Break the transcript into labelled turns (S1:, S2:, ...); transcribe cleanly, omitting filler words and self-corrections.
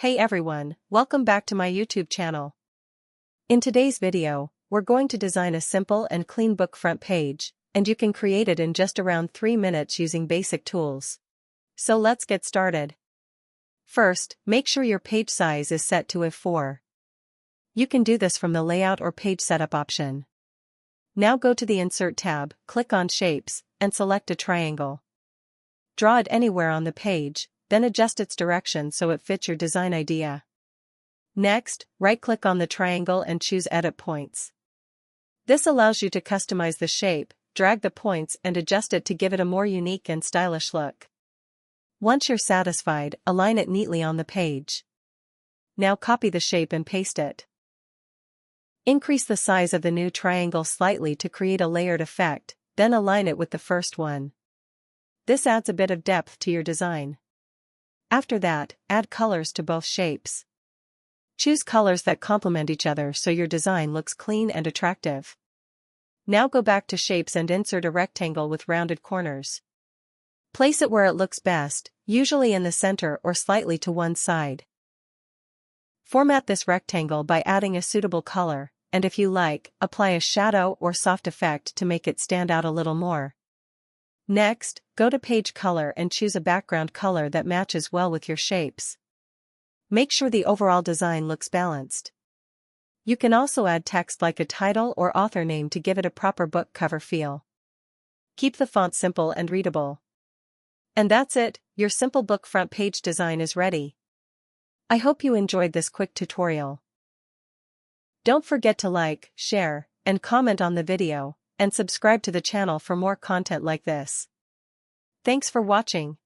S1: Hey everyone, welcome back to my YouTube channel. In today's video, we're going to design a simple and clean book front page, and you can create it in just around 3 minutes using basic tools. So let's get started. First, make sure your page size is set to A4. You can do this from the Layout or Page Setup option. Now go to the Insert tab, click on Shapes, and select a triangle. Draw it anywhere on the page, then adjust its direction so it fits your design idea. Next, right-click on the triangle and choose Edit Points. This allows you to customize the shape, drag the points and adjust it to give it a more unique and stylish look. Once you're satisfied, align it neatly on the page. Now copy the shape and paste it. Increase the size of the new triangle slightly to create a layered effect, then align it with the first one. This adds a bit of depth to your design. After that, add colors to both shapes. Choose colors that complement each other so your design looks clean and attractive. Now go back to Shapes and insert a rectangle with rounded corners. Place it where it looks best, usually in the center or slightly to one side. Format this rectangle by adding a suitable color, and if you like, apply a shadow or soft effect to make it stand out a little more. Next, go to Page Color and choose a background color that matches well with your shapes. Make sure the overall design looks balanced. You can also add text like a title or author name to give it a proper book cover feel. Keep the font simple and readable. And that's it, your simple book front page design is ready. I hope you enjoyed this quick tutorial. Don't forget to like, share, and comment on the video, and subscribe to the channel for more content like this. Thanks for watching.